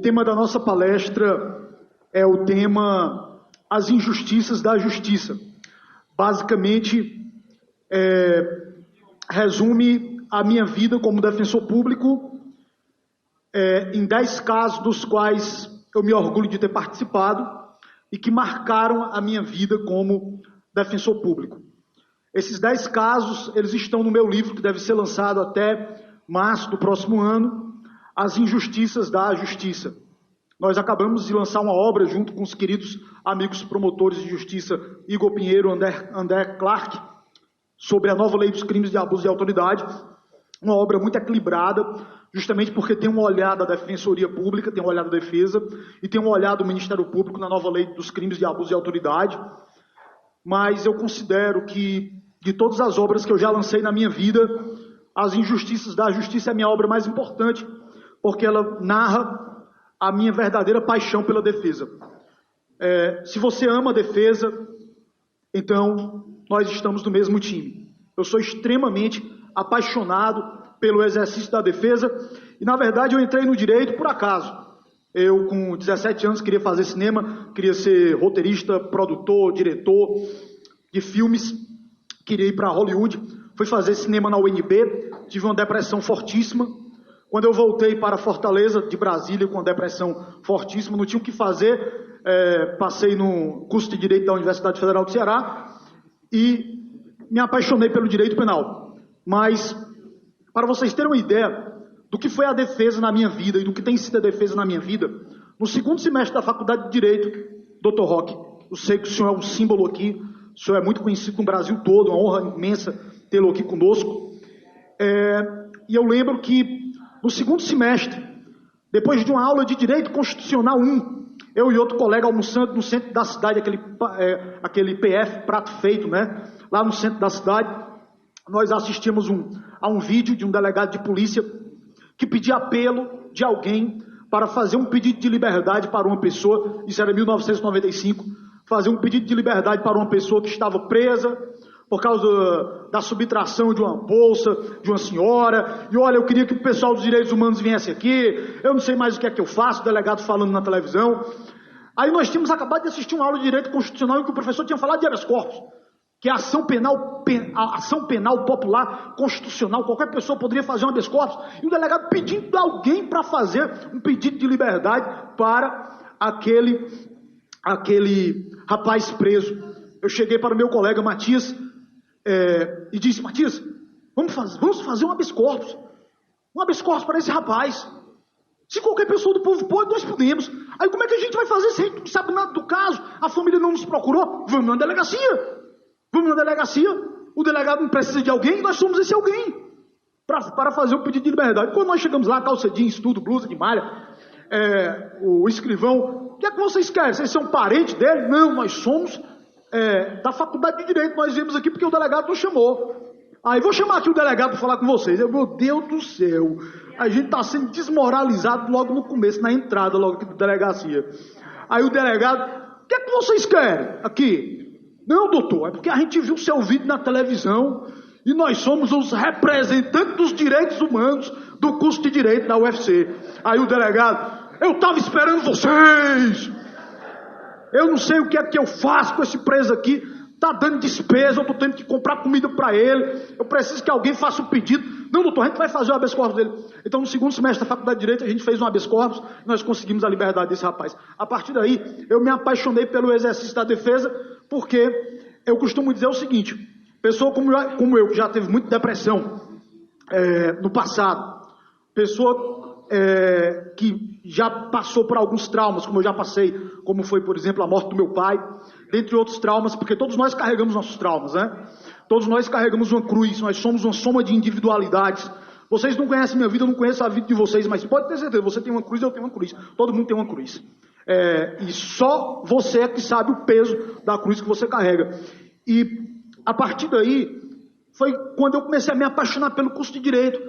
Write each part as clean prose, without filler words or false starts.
tema da nossa palestra é o tema As Injustiças da Justiça. Basicamente, resume a minha vida como defensor público em 10 casos dos quais eu me orgulho de ter participado e que marcaram a minha vida como defensor público. Esses 10 casos, eles estão no meu livro, que deve ser lançado até março do próximo ano, As Injustiças da Justiça. Nós acabamos de lançar uma obra junto com os queridos amigos promotores de justiça Igor Pinheiro e André Clark, sobre a nova lei dos crimes de abuso de autoridade. Uma obra muito equilibrada, justamente porque tem um olhar da Defensoria Pública, tem um olhar da Defesa, e tem um olhar do Ministério Público na nova lei dos crimes de abuso de autoridade. Mas eu considero que, de todas as obras que eu já lancei na minha vida, As Injustiças da Justiça é a minha obra mais importante, porque ela narra a minha verdadeira paixão pela defesa. Se você ama a defesa, então nós estamos no mesmo time. Eu sou extremamente apaixonado pelo exercício da defesa e, na verdade, eu entrei no direito por acaso. Eu, com 17 anos, queria fazer cinema, queria ser roteirista, produtor, diretor de filmes, queria ir para Hollywood, fui fazer cinema na UNB, tive uma depressão fortíssima. Quando eu voltei para Fortaleza, de Brasília, com uma depressão fortíssima, não tinha o que fazer, passei no curso de Direito da Universidade Federal do Ceará e me apaixonei pelo direito penal. Mas, para vocês terem uma ideia do que foi a defesa na minha vida e do que tem sido a defesa na minha vida, no segundo semestre da Faculdade de Direito, Dr. Roque, eu sei que o senhor é um símbolo aqui, o senhor é muito conhecido no Brasil todo, uma honra imensa tê-lo aqui conosco. E eu lembro que, no segundo semestre, depois de uma aula de Direito Constitucional 1, eu e outro colega almoçando no centro da cidade, aquele PF, prato feito, né? Lá no centro da cidade, nós assistimos a um vídeo de um delegado de polícia que pedia apelo de alguém para fazer um pedido de liberdade para uma pessoa, isso era em 1995, fazer um pedido de liberdade para uma pessoa que estava presa por causa da subtração de uma bolsa de uma senhora, e olha, eu queria que o pessoal dos direitos humanos viesse aqui, eu não sei mais o que é que eu faço, o delegado falando na televisão. Aí nós tínhamos acabado de assistir uma aula de Direito Constitucional em que o professor tinha falado de habeas corpus, que é a ação penal popular constitucional, qualquer pessoa poderia fazer um habeas corpus, e o delegado pedindo a alguém para fazer um pedido de liberdade para aquele rapaz preso. Eu cheguei para o meu colega Matias e disse: Matias, vamos fazer um habeas corpus para esse rapaz. Se qualquer pessoa do povo pode, nós podemos. Aí como é que a gente vai fazer se a gente não sabe nada do caso? A família não nos procurou? Vamos na delegacia. O delegado não precisa de alguém, nós somos esse alguém para fazer um pedido de liberdade. Quando nós chegamos lá, calça jeans, tudo, blusa de malha, o escrivão: o que é que vocês querem? Vocês são parentes dele? Não, nós somos da Faculdade de Direito, nós viemos aqui porque o delegado nos chamou. Aí vou chamar aqui o delegado para falar com vocês. Meu Deus do céu, a gente está sendo desmoralizado logo no começo, na entrada logo aqui da delegacia. Aí o delegado: o que é que vocês querem aqui? Não, doutor, é porque a gente viu seu vídeo na televisão e nós somos os representantes dos direitos humanos do curso de Direito da UFC. Aí o delegado: eu estava esperando vocês. Eu não sei o que é que eu faço com esse preso aqui. Está dando despesa, eu estou tendo que comprar comida para ele. Eu preciso que alguém faça um pedido. Não, doutor, a gente vai fazer o habeas corpus dele. Então, no segundo semestre da Faculdade de Direito, a gente fez um habeas corpus e nós conseguimos a liberdade desse rapaz. A partir daí, eu me apaixonei pelo exercício da defesa, porque eu costumo dizer o seguinte: pessoa como eu, que já teve muita depressão no passado, pessoa que já passou por alguns traumas, como eu já passei, como foi, por exemplo, a morte do meu pai, dentre outros traumas, porque todos nós carregamos nossos traumas, né? Todos nós carregamos uma cruz, nós somos uma soma de individualidades. Vocês não conhecem minha vida, eu não conheço a vida de vocês, mas pode ter certeza, você tem uma cruz, eu tenho uma cruz, todo mundo tem uma cruz. E só você é que sabe o peso da cruz que você carrega. E a partir daí, foi quando eu comecei a me apaixonar pelo curso de Direito.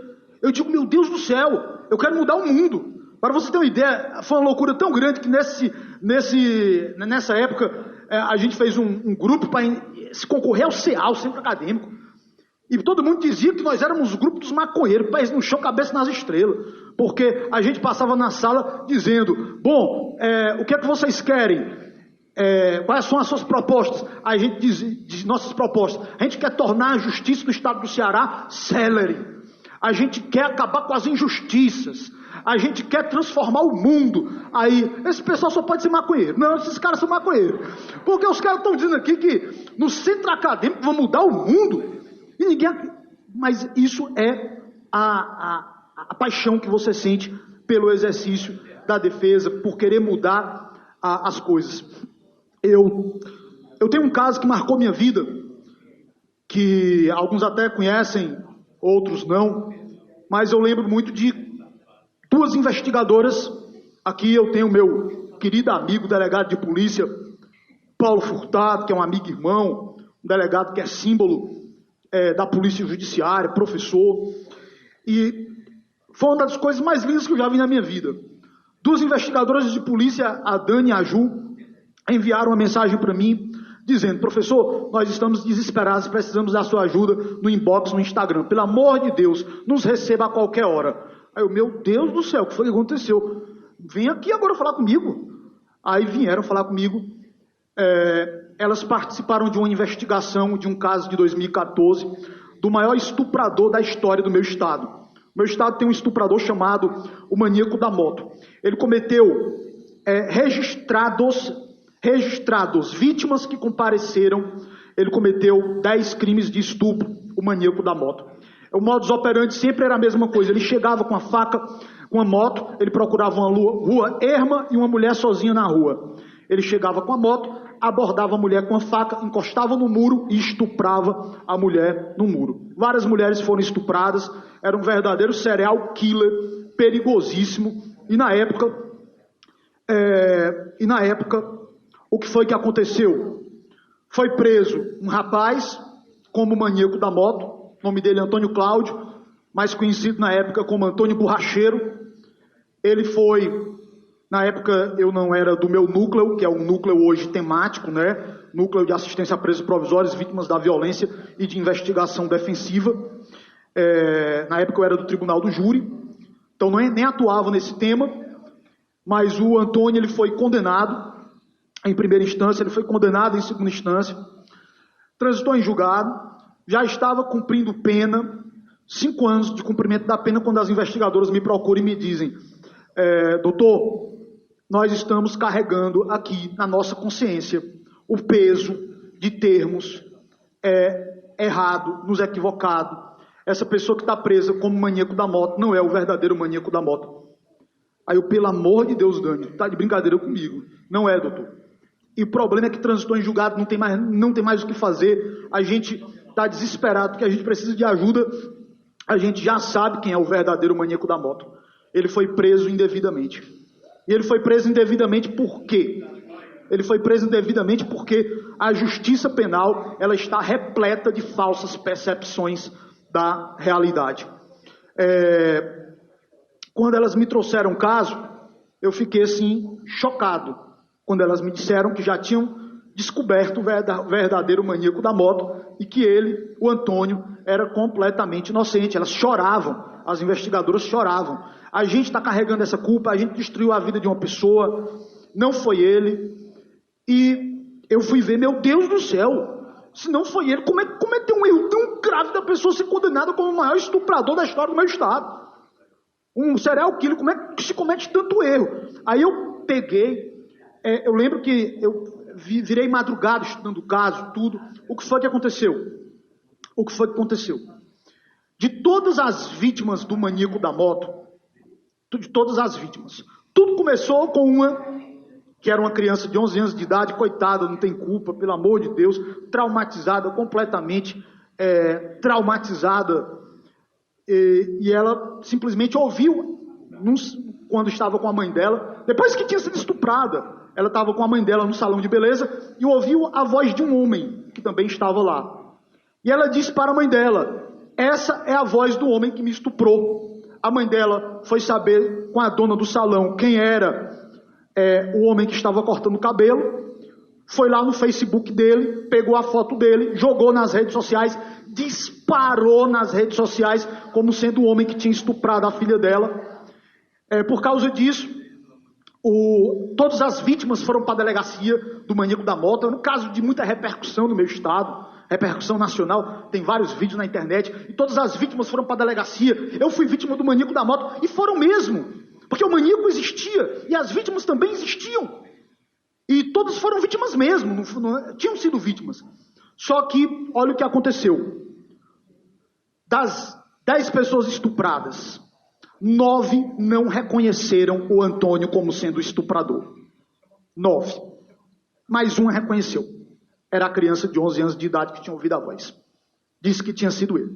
Eu digo: meu Deus do céu, eu quero mudar o mundo. Para você ter uma ideia, foi uma loucura tão grande que nessa época a gente fez um grupo para se concorrer ao CEA, o Centro Acadêmico. E todo mundo dizia que nós éramos o grupo dos maconheiros, pés no chão, cabeça nas estrelas. Porque a gente passava na sala dizendo, bom, o que é que vocês querem? Quais são as suas propostas? A gente diz nossas propostas. A gente quer tornar a justiça do estado do Ceará célere. A gente quer acabar com as injustiças. A gente quer transformar o mundo. Aí, esse pessoal só pode ser maconheiro. Não, esses caras são maconheiros. Porque os caras estão dizendo aqui que no centro acadêmico vão mudar o mundo. E ninguém... Mas isso é a paixão que você sente pelo exercício da defesa, por querer mudar as coisas. Eu tenho um caso que marcou minha vida, que alguns até conhecem, outros não, mas eu lembro muito de duas investigadoras. Aqui eu tenho meu querido amigo, delegado de polícia, Paulo Furtado, que é um amigo irmão, um delegado que é símbolo da polícia judiciária, professor, e foi uma das coisas mais lindas que eu já vi na minha vida. Duas investigadoras de polícia, a Dani e a Ju, enviaram uma mensagem para mim, dizendo, professor, nós estamos desesperados, precisamos da sua ajuda no inbox, no Instagram. Pelo amor de Deus, nos receba a qualquer hora. Aí eu, meu Deus do céu, o que foi que aconteceu? Vem aqui agora falar comigo. Aí vieram falar comigo. Elas participaram de uma investigação de um caso de 2014, do maior estuprador da história do meu estado. Meu estado tem um estuprador chamado o Maníaco da Moto. Ele cometeu registrados, vítimas que compareceram, ele cometeu 10 crimes de estupro, o Maníaco da Moto. O modus operandi sempre era a mesma coisa, ele chegava com a faca, com a moto, ele procurava uma rua erma e uma mulher sozinha na rua. Ele chegava com a moto, abordava a mulher com a faca, encostava no muro e estuprava a mulher no muro. Várias mulheres foram estupradas, era um verdadeiro serial killer, perigosíssimo, e na época, o que foi que aconteceu? Foi preso um rapaz, como o Maníaco da Moto, o nome dele é Antônio Cláudio, mais conhecido na época como Antônio Borracheiro. Ele foi, na época eu não era do meu núcleo, que é um núcleo hoje temático, né? Núcleo de assistência a presos provisórios, vítimas da violência e de investigação defensiva. Na época eu era do Tribunal do Júri, então nem atuava nesse tema, mas o Antônio ele foi condenado em primeira instância, ele foi condenado em segunda instância, transitou em julgado, já estava cumprindo pena, 5 anos de cumprimento da pena, quando as investigadoras me procuram e me dizem, doutor, nós estamos carregando aqui na nossa consciência o peso de termos errado, nos equivocado. Essa pessoa que está presa como maníaco da moto não é o verdadeiro maníaco da moto. Aí eu, pelo amor de Deus, Dani, tá de brincadeira comigo. Não é, doutor. E o problema é que transitou em julgado, não tem mais o que fazer. A gente está desesperado, porque a gente precisa de ajuda. A gente já sabe quem é o verdadeiro maníaco da moto. Ele foi preso indevidamente. E ele foi preso indevidamente por quê? Ele foi preso indevidamente porque a justiça penal ela está repleta de falsas percepções da realidade. Quando elas me trouxeram o caso, eu fiquei assim, chocado. Quando elas me disseram que já tinham descoberto o verdadeiro maníaco da moto e que ele, o Antônio, era completamente inocente. Elas choravam, as investigadoras choravam. A gente está carregando essa culpa, a gente destruiu a vida de uma pessoa, não foi ele. E eu fui ver, meu Deus do céu, se não foi ele, como é que cometeu um erro tão grave da pessoa ser condenada como o maior estuprador da história do meu estado? Um serial killer, como é que se comete tanto erro? Aí eu peguei, eu lembro que eu virei madrugada estudando o caso, tudo. O que foi que aconteceu? De todas as vítimas do maníaco da moto, de todas as vítimas, tudo começou com uma que era uma criança de 11 anos de idade, coitada, não tem culpa, pelo amor de Deus, traumatizada, completamente traumatizada, e ela simplesmente ouviu, quando estava com a mãe dela, depois que tinha sido estuprada, ela estava com a mãe dela no salão de beleza, e ouviu a voz de um homem, que também estava lá. E ela disse para a mãe dela, essa é a voz do homem que me estuprou. A mãe dela foi saber com a dona do salão quem era o homem que estava cortando o cabelo, foi lá no Facebook dele, pegou a foto dele, jogou nas redes sociais, disparou nas redes sociais como sendo o homem que tinha estuprado a filha dela. Por causa disso, todas as vítimas foram para a delegacia do maníaco da moto. No caso de muita repercussão no meu estado, repercussão nacional, tem vários vídeos na internet, e todas as vítimas foram para a delegacia. Eu fui vítima do maníaco da moto, e foram mesmo, porque o maníaco existia, e as vítimas também existiam. E todas foram vítimas mesmo, tinham sido vítimas. Só que, olha o que aconteceu. Das 10 pessoas estupradas, 9 não reconheceram o Antônio como sendo o estuprador. 9. Mais uma reconheceu. Era a criança de 11 anos de idade que tinha ouvido a voz. Disse que tinha sido ele.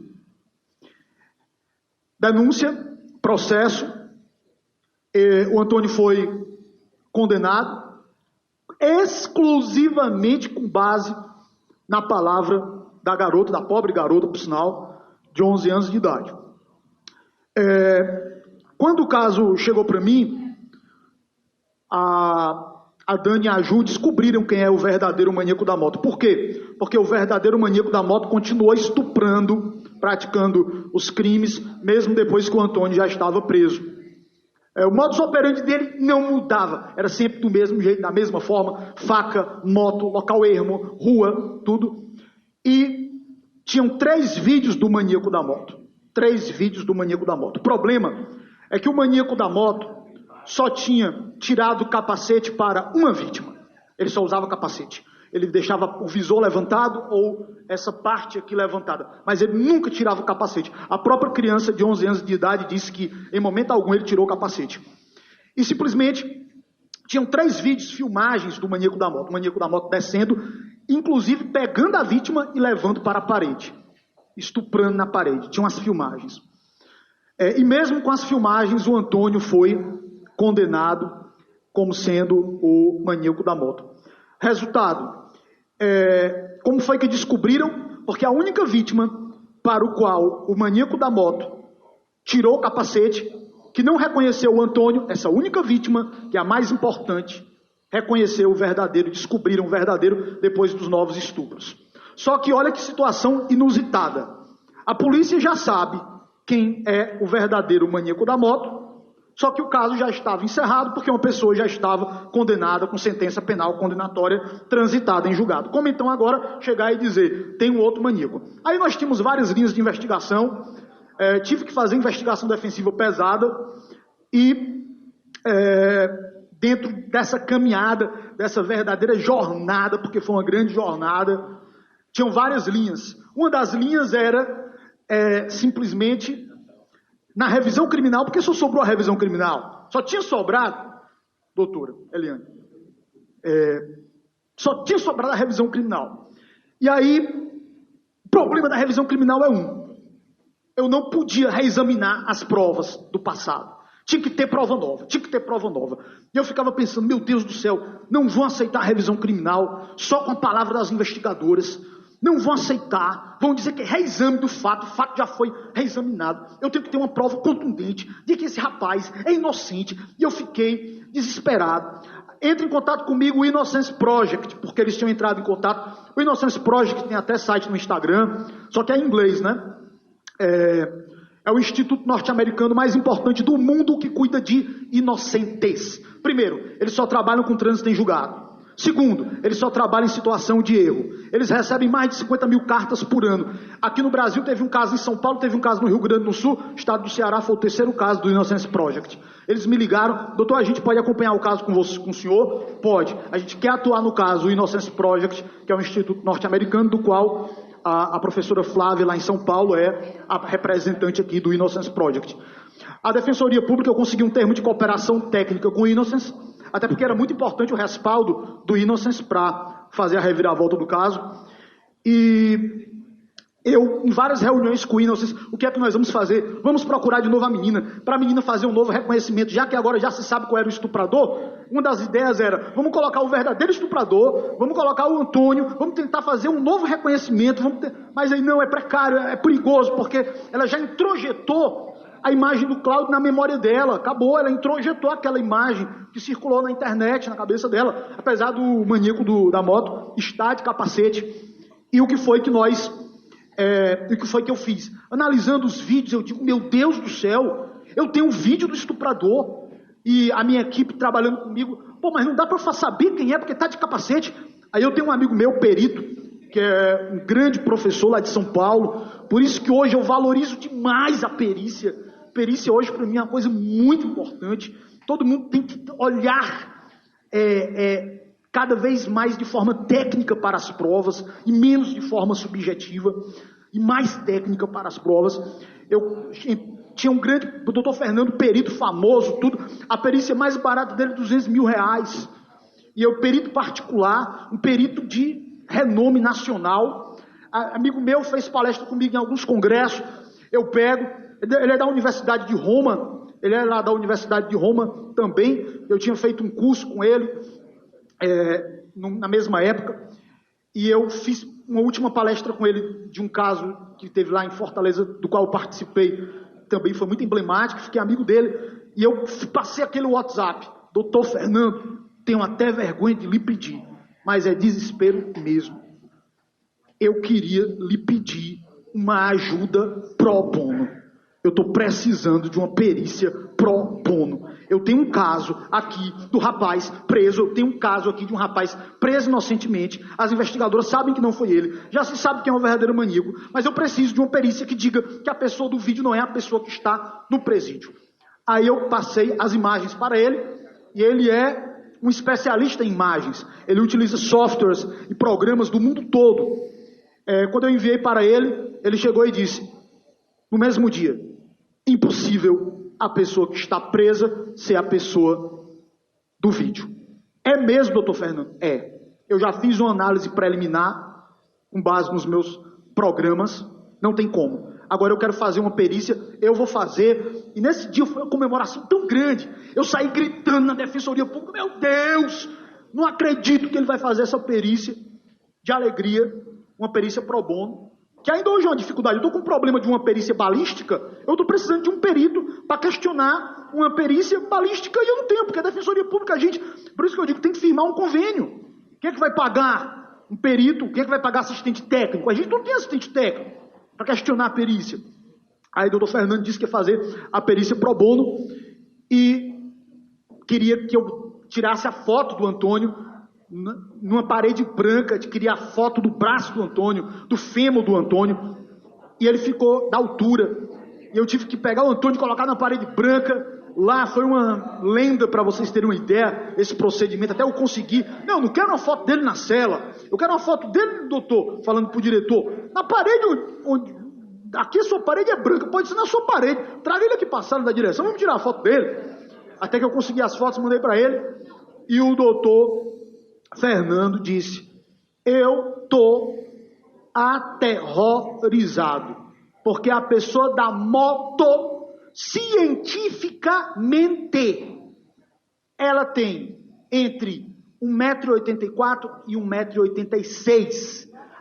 Denúncia, processo. O Antônio foi condenado exclusivamente com base na palavra da garota, da pobre garota, por sinal, de 11 anos de idade. Quando o caso chegou para mim, a Dani e a Ju descobriram quem é o verdadeiro maníaco da moto. Por quê? Porque o verdadeiro maníaco da moto continuou estuprando, praticando os crimes, mesmo depois que o Antônio já estava preso. O modus operandi dele não mudava, era sempre do mesmo jeito, da mesma forma, faca, moto, local ermo, rua, tudo. E tinham 3 vídeos do maníaco da moto. 3 vídeos do maníaco da moto. O problema é que o maníaco da moto só tinha tirado o capacete para uma vítima. Ele só usava capacete. Ele deixava o visor levantado ou essa parte aqui levantada. Mas ele nunca tirava o capacete. A própria criança de 11 anos de idade disse que em momento algum ele tirou o capacete. E simplesmente tinham 3 vídeos, filmagens do maníaco da moto. O maníaco da moto descendo, inclusive pegando a vítima e levando para a parede. Estuprando na parede. Tinham as filmagens. E mesmo com as filmagens, o Antônio foi condenado como sendo o maníaco da moto. Resultado, como foi que descobriram? Porque a única vítima para o qual o maníaco da moto tirou o capacete, que não reconheceu o Antônio, essa única vítima, que é a mais importante, reconheceu o verdadeiro, descobriram o verdadeiro depois dos novos estupros. Só que olha que situação inusitada. A polícia já sabe quem é o verdadeiro maníaco da moto, só que o caso já estava encerrado porque uma pessoa já estava condenada com sentença penal condenatória transitada em julgado. Como então agora chegar e dizer, tem um outro maníaco? Aí nós tínhamos várias linhas de investigação, tive que fazer investigação defensiva pesada e dentro dessa caminhada, dessa verdadeira jornada, porque foi uma grande jornada, tinham várias linhas. Uma das linhas era simplesmente na revisão criminal, porque só sobrou a revisão criminal. Só tinha sobrado, doutora Eliane, só tinha sobrado a revisão criminal. E aí, o problema da revisão criminal é eu não podia reexaminar as provas do passado. Tinha que ter prova nova, E eu ficava pensando, meu Deus do céu, não vão aceitar a revisão criminal só com a palavra das investigadoras. Não vão aceitar, vão dizer que é reexame do fato, o fato já foi reexaminado. Eu tenho que ter uma prova contundente de que esse rapaz é inocente. E eu fiquei desesperado. Entra em contato comigo o Innocence Project, porque eles tinham entrado em contato. O Innocence Project tem até site no Instagram, só que é em inglês, né? É o instituto norte-americano mais importante do mundo que cuida de inocentes. Primeiro, eles só trabalham com trânsito em julgado. Segundo, eles só trabalham em situação de erro. Eles recebem mais de 50 mil cartas por ano. Aqui no Brasil teve um caso, em São Paulo teve um caso, no Rio Grande do Sul, estado do Ceará foi o 3º caso do Innocence Project. Eles me ligaram, doutor, a gente pode acompanhar o caso com o senhor? Pode. A gente quer atuar no caso, o Innocence Project, que é um instituto norte-americano, do qual a professora Flávia, lá em São Paulo, é a representante aqui do Innocence Project. A Defensoria Pública, eu consegui um termo de cooperação técnica com o Innocence, até porque era muito importante o respaldo do Innocence para fazer a reviravolta do caso. E eu, em várias reuniões com o Innocence, o que é que nós vamos fazer? Vamos procurar de novo a menina, para a menina fazer um novo reconhecimento, já que agora já se sabe qual era o estuprador. Uma das ideias era, vamos colocar o verdadeiro estuprador, vamos colocar o Antônio, vamos tentar fazer um novo reconhecimento, mas aí não, é precário, é perigoso, porque ela já introjetou a imagem do Cláudio na memória dela. Acabou, ela introjetou aquela imagem que circulou na internet, na cabeça dela, apesar do maníaco da moto estar de capacete. E o que foi que eu fiz? Analisando os vídeos, eu digo, meu Deus do céu, eu tenho um vídeo do estuprador e a minha equipe trabalhando comigo. Pô, mas não dá para saber quem é porque está de capacete. Aí eu tenho um amigo meu, perito, que é um grande professor lá de São Paulo, por isso que hoje eu valorizo demais a perícia. Perícia hoje para mim é uma coisa muito importante. Todo mundo tem que olhar cada vez mais de forma técnica para as provas e menos de forma subjetiva e mais técnica para as provas. Eu tinha o doutor Fernando, perito famoso, tudo. A perícia mais barata dele, R$200 mil. E eu, perito particular, um perito de renome nacional. Amigo meu fez palestra comigo em alguns congressos. Eu pego, ele é da Universidade de Roma, ele é lá da Universidade de Roma também. Eu tinha feito um curso com ele na mesma época. E eu fiz uma última palestra com ele de um caso que teve lá em Fortaleza, do qual eu participei. Também foi muito emblemático, fiquei amigo dele. E eu passei aquele WhatsApp. Doutor Fernando, tenho até vergonha de lhe pedir, mas é desespero mesmo. Eu queria lhe pedir uma ajuda pro bono. Eu estou precisando de uma perícia pro bono. Eu tenho um caso aqui do rapaz preso, eu tenho um caso aqui de um rapaz preso inocentemente, as investigadoras sabem que não foi ele, já se sabe quem é o verdadeiro maníaco, mas eu preciso de uma perícia que diga que a pessoa do vídeo não é a pessoa que está no presídio. Aí eu passei as imagens para ele, e ele é um especialista em imagens. Ele utiliza softwares e programas do mundo todo. Quando eu enviei para ele, ele chegou e disse, no mesmo dia, impossível a pessoa que está presa ser a pessoa do vídeo. É mesmo, doutor Fernando? É. Eu já fiz uma análise preliminar, com base nos meus programas, não tem como. Agora eu quero fazer uma perícia, eu vou fazer. E nesse dia foi uma comemoração tão grande. Eu saí gritando na Defensoria Pública, meu Deus, não acredito que ele vai fazer essa perícia de alegria, uma perícia pro bono, que ainda hoje é uma dificuldade. Eu estou com um problema de uma perícia balística, eu estou precisando de um perito para questionar uma perícia balística e eu não tenho, porque a Defensoria Pública, por isso que eu digo, tem que firmar um convênio. Quem é que vai pagar um perito? Quem é que vai pagar assistente técnico? A gente não tem assistente técnico para questionar a perícia. Aí o doutor Fernando disse que ia fazer a perícia pro bono e queria que eu tirasse a foto do Antônio numa parede branca, queria a foto do braço do Antônio, do fêmur do Antônio, e ele ficou da altura. E eu tive que pegar o Antônio e colocar na parede branca. Lá foi uma lenda, para vocês terem uma ideia, esse procedimento, até eu conseguir. Não quero uma foto dele na cela, eu quero uma foto dele, doutor, falando pro diretor, na parede onde aqui a sua parede é branca, pode ser na sua parede, traga ele aqui passando da direção, vamos tirar a foto dele. Até que eu consegui as fotos, mandei para ele, e o doutor Fernando disse, eu tô aterrorizado, porque a pessoa da moto, cientificamente, ela tem entre 1,84 m e 1,86 m.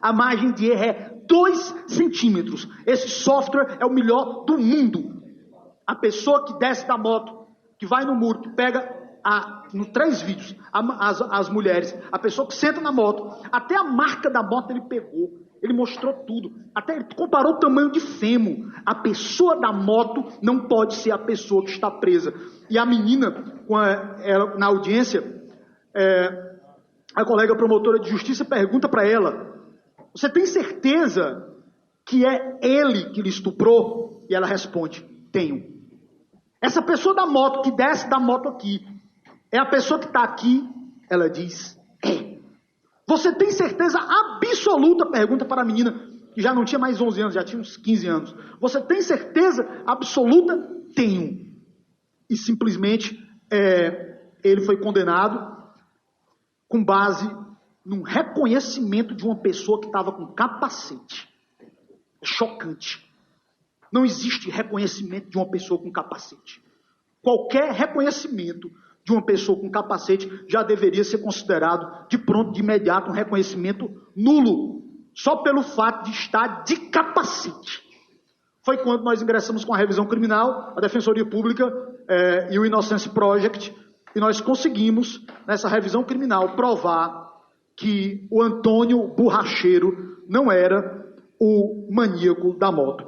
A margem de erro é 2 centímetros. Esse software é o melhor do mundo. A pessoa que desce da moto, que vai no muro, que pega, nos 3 vídeos, as mulheres, a pessoa que senta na moto, até a marca da moto ele pegou. Ele mostrou tudo. Até ele comparou o tamanho de fêmur. A pessoa da moto não pode ser a pessoa que está presa. E a menina, ela, na audiência, a colega promotora de justiça pergunta para ela, você tem certeza que é ele que lhe estuprou? E ela responde, tenho. Essa pessoa da moto, que desce da moto aqui, é a pessoa que está aqui? Ela diz, é. Você tem certeza absoluta? Pergunta para a menina, que já não tinha mais 11 anos, já tinha uns 15 anos. Você tem certeza absoluta? Tenho. E simplesmente ele foi condenado com base num reconhecimento de uma pessoa que estava com capacete. É chocante. Não existe reconhecimento de uma pessoa com capacete. Qualquer reconhecimento de uma pessoa com capacete já deveria ser considerado de pronto, de imediato, um reconhecimento nulo, só pelo fato de estar de capacete. foi quando nós ingressamos com a revisão criminal, a Defensoria Pública e o Innocence Project, e nós conseguimos, nessa revisão criminal, provar que o Antônio Borracheiro não era o maníaco da moto.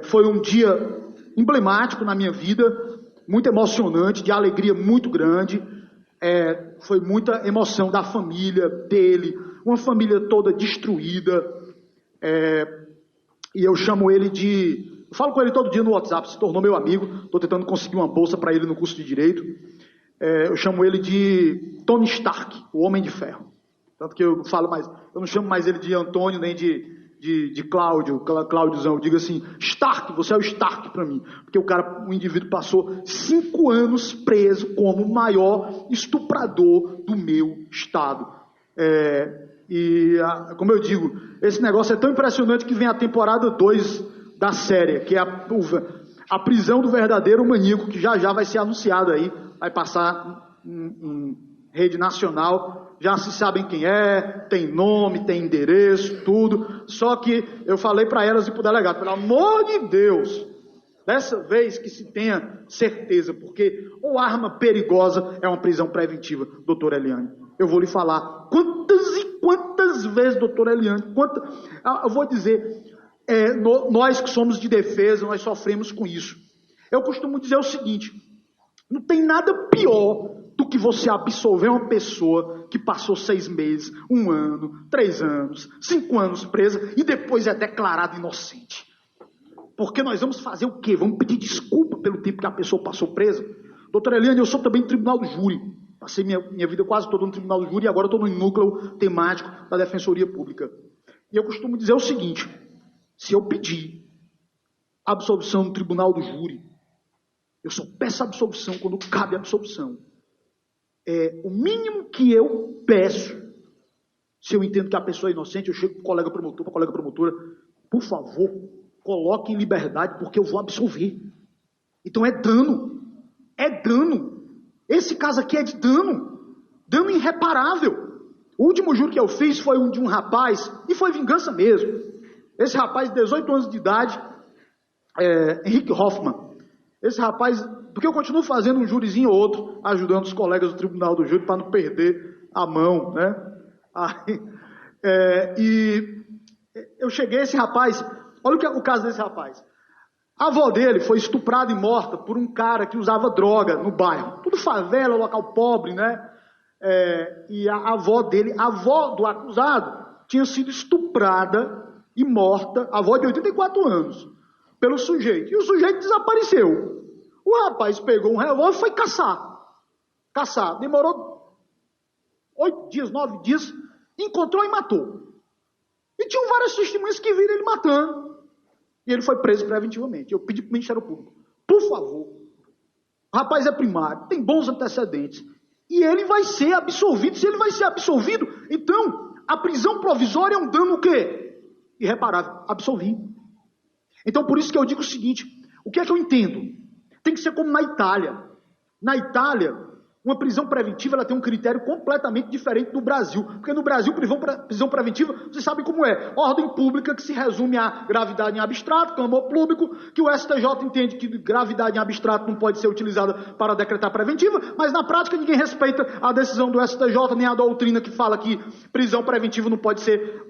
Foi um dia emblemático na minha vida, muito emocionante, de alegria muito grande. Foi muita emoção da família dele, uma família toda destruída. E eu chamo ele de... Eu falo com ele todo dia no WhatsApp, se tornou meu amigo. Estou tentando conseguir uma bolsa para ele no curso de Direito. Eu chamo ele de Tony Stark, o Homem de Ferro. Tanto que eu não chamo mais ele de Antônio, nem de Cláudio, Cláudiozão. Eu digo assim, Stark, você é o Stark para mim. Porque o indivíduo passou 5 anos preso como o maior estuprador do meu estado. Como eu digo, esse negócio é tão impressionante que vem a temporada 2 da série, que é a prisão do verdadeiro maníaco, que já vai ser anunciado aí, vai passar em rede nacional, já se sabem quem tem nome, tem endereço, tudo, só que eu falei para elas e para o delegado, pelo amor de Deus, dessa vez que se tenha certeza, porque ou arma perigosa é uma prisão preventiva, doutora Eliane. Eu vou lhe falar quantas e quantas vezes, doutora Eliane, eu vou dizer, nós que somos de defesa, nós sofremos com isso. Eu costumo dizer o seguinte, não tem nada pior do que você absolver uma pessoa que passou 6 meses, 1 ano, 3 anos, 5 anos presa e depois é declarada inocente. Porque nós vamos fazer o quê? Vamos pedir desculpa pelo tempo que a pessoa passou presa? Doutora Eliane, eu sou também do Tribunal do Júri. Passei minha vida quase toda no Tribunal do Júri e agora estou no núcleo temático da Defensoria Pública. E eu costumo dizer o seguinte, se eu pedir absolvição no Tribunal do Júri, eu só peço absolvição quando cabe absolvição. O mínimo que eu peço, se eu entendo que a pessoa é inocente, eu chego para o colega promotor, para a colega promotora, por favor, coloque em liberdade porque eu vou absolver. Então é dano. Esse caso aqui é de dano irreparável. O último júri que eu fiz foi de um rapaz, e foi vingança mesmo. Esse rapaz de 18 anos de idade, Henrique Hoffmann. Esse rapaz, porque eu continuo fazendo um júrizinho ou outro, ajudando os colegas do Tribunal do Júri para não perder a mão, né? E eu cheguei, esse rapaz, olha o caso desse rapaz. A avó dele foi estuprada e morta por um cara que usava droga no bairro. Tudo favela, local pobre, né? E a avó dele, a avó do acusado, tinha sido estuprada e morta, a avó de 84 anos, pelo sujeito. E o sujeito desapareceu. O rapaz pegou um revólver e foi caçar. Demorou 8 dias, 9 dias, encontrou e matou. E tinham várias testemunhas que viram ele matando. E ele foi preso preventivamente. Eu pedi para o Ministério Público, por favor, o rapaz é primário, tem bons antecedentes, e ele vai ser absolvido. Se ele vai ser absolvido, então a prisão provisória é um dano o quê? Irreparável. Absolvi. Então por isso que eu digo o seguinte, o que é que eu entendo? Tem que ser como na Itália. Na Itália, uma prisão preventiva ela tem um critério completamente diferente do Brasil. Porque no Brasil, prisão preventiva, vocês sabem como é. Ordem pública que se resume a gravidade em abstrato, clamor público, que o STJ entende que gravidade em abstrato não pode ser utilizada para decretar preventiva, mas na prática ninguém respeita a decisão do STJ, nem a doutrina que fala que prisão preventiva não pode ser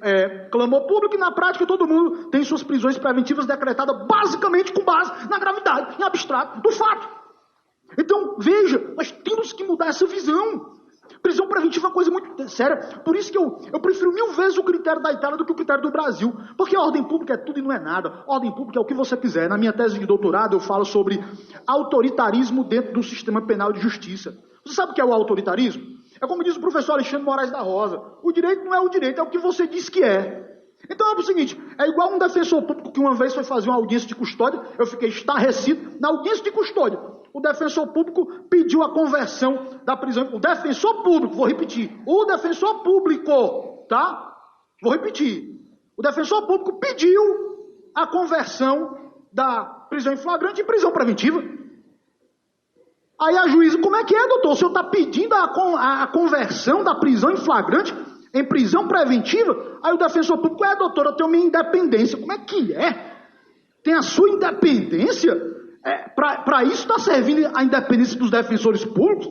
clamor público, e na prática todo mundo tem suas prisões preventivas decretadas basicamente com base na gravidade em abstrato do fato. Então, veja, nós temos que mudar essa visão. Prisão preventiva é uma coisa muito séria. Por isso que eu prefiro 1000 vezes o critério da Itália do que o critério do Brasil. Porque a ordem pública é tudo e não é nada. Ordem pública é o que você quiser. Na minha tese de doutorado eu falo sobre autoritarismo dentro do sistema penal de justiça. Você sabe o que é o autoritarismo? É como diz o professor Alexandre Moraes da Rosa. O direito não é o direito, é o que você diz que é. Então é o seguinte, é igual um defensor público que uma vez foi fazer uma audiência de custódia, eu fiquei estarrecido, na audiência de custódia, o defensor público pediu a conversão da prisão, o defensor público, vou repetir, o defensor público, tá? Vou repetir, o defensor público pediu a conversão da prisão em flagrante em prisão preventiva. Aí a juíza, como é que é, doutor? O senhor está pedindo a conversão da prisão em flagrante em prisão preventiva? Aí o defensor público, doutor, eu tenho minha independência. Como é que é? tem a sua independência. Para isso está servindo a independência dos defensores públicos?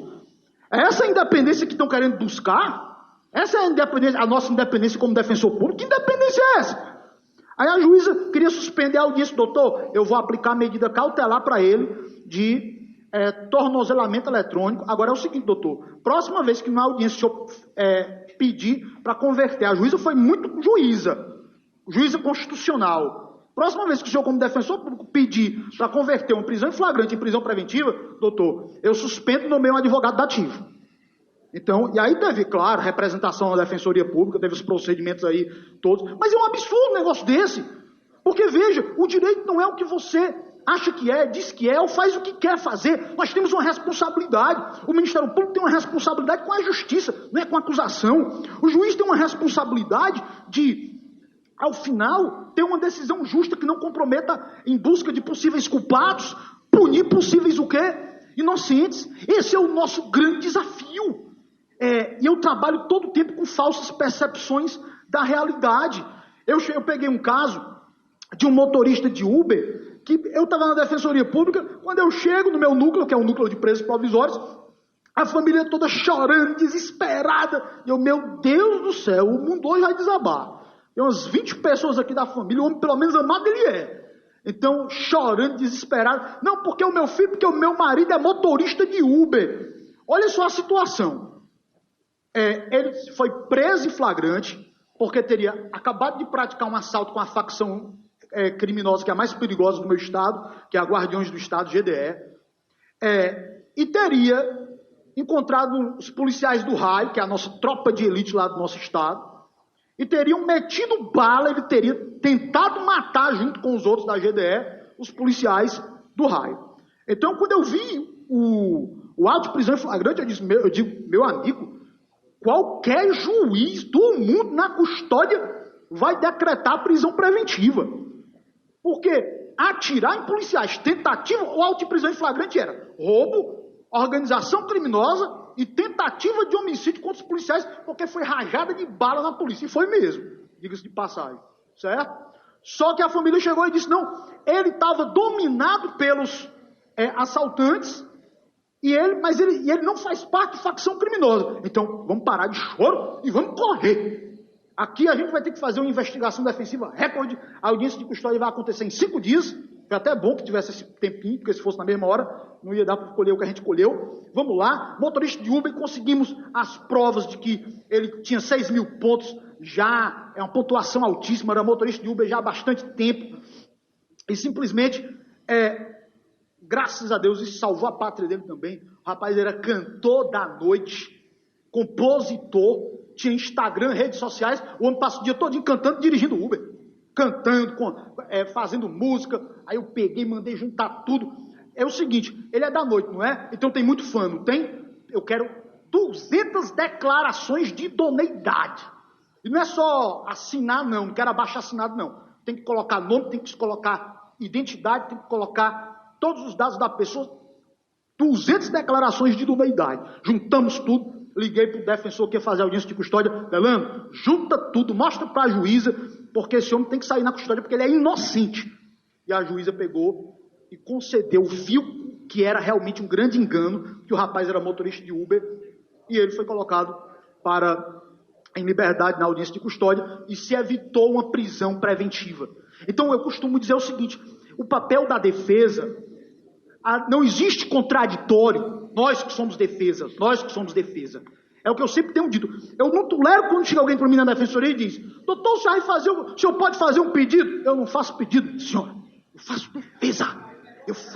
É essa independência que estão querendo buscar? Essa é a nossa independência como defensor público? Que independência é essa? Aí a juíza queria suspender a audiência. Doutor, eu vou aplicar medida cautelar para ele de tornozelamento eletrônico. Agora é o seguinte, doutor, próxima vez que na audiência o senhor pedir para converter, a juíza foi muito juíza constitucional. Próxima vez que o senhor, como defensor público, pedir para converter uma prisão em flagrante em prisão preventiva, doutor, eu suspendo e nomeio um advogado dativo. Então, e aí teve, claro, representação da Defensoria Pública, teve os procedimentos aí todos, mas é um absurdo um negócio desse. Porque, veja, o direito não é o que você acha que é, diz que é, ou faz o que quer fazer. Nós temos uma responsabilidade. O Ministério Público tem uma responsabilidade com a justiça, não é com a acusação. O juiz tem uma responsabilidade de, ao final, ter uma decisão justa que não comprometa em busca de possíveis culpados, punir possíveis o quê? Inocentes. Esse é o nosso grande desafio. E eu trabalho todo o tempo com falsas percepções da realidade. Eu peguei um caso de um motorista de Uber, que eu estava na Defensoria Pública, quando eu chego no meu núcleo, que é um núcleo de presos provisórios, a família toda chorando, desesperada, e eu, meu Deus do céu, o mundo hoje vai desabar. Tem umas 20 pessoas aqui da família, o homem pelo menos amado ele é. Então, chorando, desesperado, não, porque o meu filho, porque o meu marido é motorista de Uber. Olha só a situação. Ele foi preso em flagrante, porque teria acabado de praticar um assalto com a facção criminosa, que é a mais perigosa do meu estado, que é a Guardiões do Estado, GDE, e teria encontrado os policiais do raio, que é a nossa tropa de elite lá do nosso estado, e teriam metido bala, ele teria tentado matar, junto com os outros da GDE, os policiais do raio. Então, quando eu vi o auto de prisão em flagrante, eu digo, meu amigo, qualquer juiz do mundo na custódia vai decretar prisão preventiva. Porque atirar em policiais, tentativa ou auto de prisão em flagrante era roubo, organização criminosa e tentativa de homicídio contra os policiais, porque foi rajada de bala na polícia. E foi mesmo, diga-se de passagem, certo? Só que a família chegou e disse, não, ele estava dominado pelos assaltantes, mas ele não faz parte de facção criminosa. Então, vamos parar de choro e vamos correr. Aqui a gente vai ter que fazer uma investigação defensiva recorde. A audiência de custódia vai acontecer em 5 dias. Foi até bom que tivesse esse tempinho, porque se fosse na mesma hora, não ia dar para colher o que a gente colheu. Vamos lá, motorista de Uber, conseguimos as provas de que ele tinha 6 mil pontos, já é uma pontuação altíssima, era motorista de Uber já há bastante tempo. E simplesmente, graças a Deus, isso salvou a pátria dele também. O rapaz era cantor da noite, compositor, tinha Instagram, redes sociais, o homem passa o dia todo cantando, dirigindo Uber. Cantando, fazendo música. Aí eu peguei, mandei juntar tudo. É o seguinte, ele é da noite, não é? Então tem muito fã, não tem? Eu quero 200 declarações de idoneidade. E não é só assinar, não quero abaixar assinado, não. Tem que colocar nome, tem que colocar identidade, tem que colocar todos os dados da pessoa. 200 declarações de idoneidade. Juntamos tudo. Liguei para o defensor que ia fazer a audiência de custódia. Delano, junta tudo, mostra para a juíza, porque esse homem tem que sair na custódia, porque ele é inocente. E a juíza pegou e concedeu, viu que era realmente um grande engano, que o rapaz era motorista de Uber, e ele foi colocado em liberdade na audiência de custódia, e se evitou uma prisão preventiva. Então eu costumo dizer o seguinte, o papel da defesa, não existe contraditório. Nós que somos defesa. É o que eu sempre tenho dito. Eu não tolero quando chega alguém para mim na defensoria e diz, doutor, o senhor pode fazer um pedido? Eu não faço pedido, senhor. Eu faço defesa.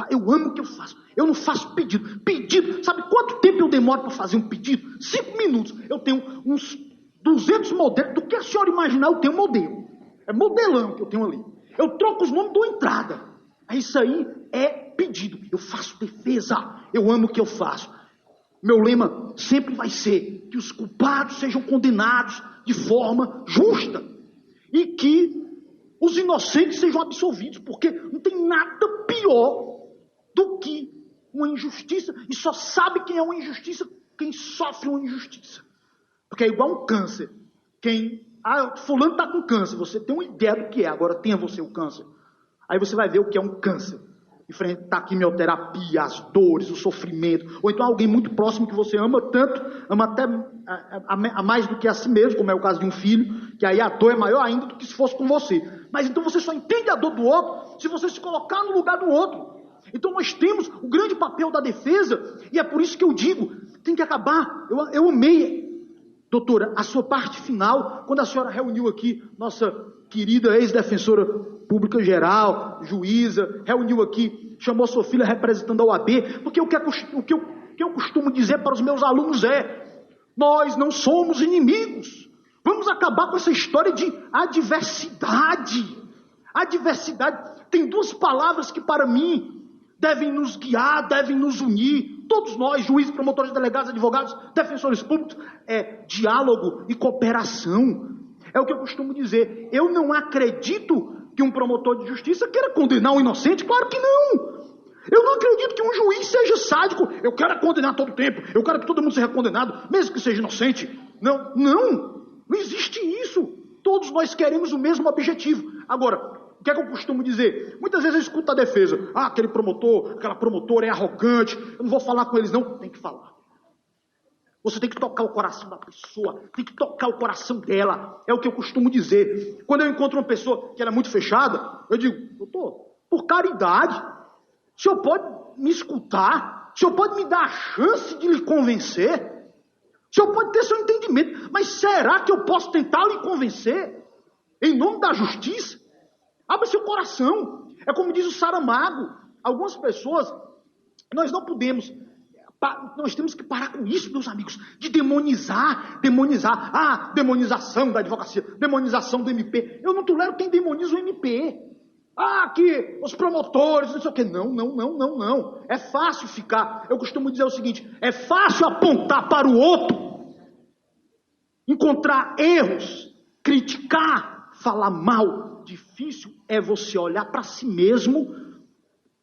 Eu amo o que eu faço. Eu não faço pedido. Pedido, sabe quanto tempo eu demoro para fazer um pedido? 5 minutos. Eu tenho uns 200 modelos. Do que a senhora imaginar, eu tenho modelo. É modelão que eu tenho ali. Eu troco os nomes, dou entrada. Isso aí é pedido. Eu faço defesa. Eu amo o que eu faço. Meu lema sempre vai ser que os culpados sejam condenados de forma justa e que os inocentes sejam absolvidos, porque não tem nada pior do que uma injustiça, e só sabe quem é uma injustiça quem sofre uma injustiça. Porque é igual um câncer. Fulano está com câncer, você tem uma ideia do que é, agora tenha você o câncer. Aí você vai ver o que é um câncer. Enfrentar a quimioterapia, as dores, o sofrimento. Ou então alguém muito próximo que você ama tanto, ama até a mais do que a si mesmo, como é o caso de um filho, que aí a dor é maior ainda do que se fosse com você. Mas então você só entende a dor do outro se você se colocar no lugar do outro. Então nós temos o grande papel da defesa, e é por isso que eu digo, tem que acabar. Eu amei, doutora, a sua parte final, quando a senhora reuniu aqui nossa querida ex-defensora pública geral, juíza, reuniu aqui, chamou sua filha representando a OAB, porque o que eu costumo dizer para os meus alunos é: nós não somos inimigos. Vamos acabar com essa história de adversidade. Adversidade tem duas palavras que para mim devem nos guiar, devem nos unir. Todos nós, juízes, promotores, delegados, advogados, defensores públicos, é diálogo e cooperação. É o que eu costumo dizer. Eu não acredito que um promotor de justiça queira condenar um inocente. Claro que não. Eu não acredito que um juiz seja sádico. Eu quero condenar todo o tempo. Eu quero que todo mundo seja condenado, mesmo que seja inocente. Não, não. Não existe isso. Todos nós queremos o mesmo objetivo. Agora, o que é que eu costumo dizer? Muitas vezes eu escuto a defesa. Ah, aquele promotor, aquela promotora é arrogante. Eu não vou falar com eles, não. Tem que falar. Você tem que tocar o coração da pessoa, tem que tocar o coração dela. É o que eu costumo dizer. Quando eu encontro uma pessoa que ela é muito fechada, eu digo: doutor, por caridade, o senhor pode me escutar? O senhor pode me dar a chance de lhe convencer? O senhor pode ter seu entendimento, mas será que eu posso tentar lhe convencer? Em nome da justiça? Abra seu coração. É como diz o Saramago. Algumas pessoas, nós não podemos... Nós temos que parar com isso, meus amigos, de demonizar. Ah, demonização da advocacia, demonização do MP. Eu não tolero quem demoniza o MP. Ah, que os promotores, não sei o quê. Não. É fácil ficar. Eu costumo dizer o seguinte: é fácil apontar para o outro, encontrar erros, criticar, falar mal. Difícil é você olhar para si mesmo,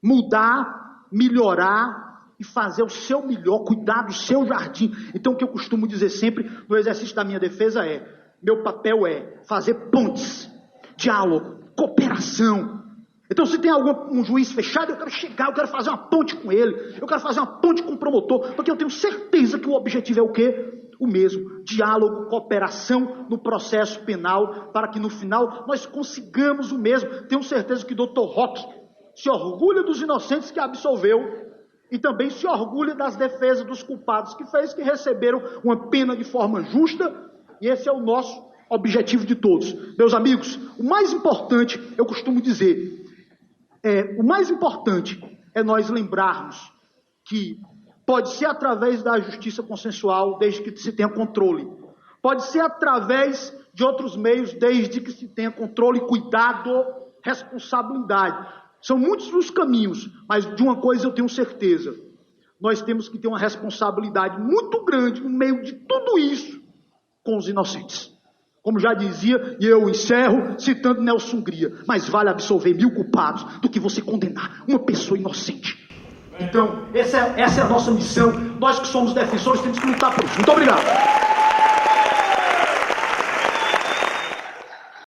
mudar, melhorar e fazer o seu melhor, cuidar do seu jardim. Então o que eu costumo dizer sempre no exercício da minha defesa é: meu papel é fazer pontes, diálogo, cooperação. Então se tem um juiz fechado, eu quero chegar, eu quero fazer uma ponte com ele, eu quero fazer uma ponte com o promotor, porque eu tenho certeza que o objetivo é o quê? O mesmo: diálogo, cooperação no processo penal, para que no final nós consigamos o mesmo. Tenho certeza que o Dr. Roque se orgulha dos inocentes que absolveu, e também se orgulha das defesas dos culpados que receberam uma pena de forma justa, e esse é o nosso objetivo de todos. Meus amigos, o mais importante, eu costumo dizer, o mais importante é nós lembrarmos que pode ser através da justiça consensual, desde que se tenha controle. Pode ser através de outros meios, desde que se tenha controle, cuidado, responsabilidade. São muitos os caminhos, mas de uma coisa eu tenho certeza: nós temos que ter uma responsabilidade muito grande no meio de tudo isso com os inocentes. Como já dizia, e eu encerro citando Nelson Hungria: mais vale absolver 1000 culpados do que você condenar uma pessoa inocente. Então, essa é a nossa missão. Nós que somos defensores temos que lutar por isso. Muito obrigado.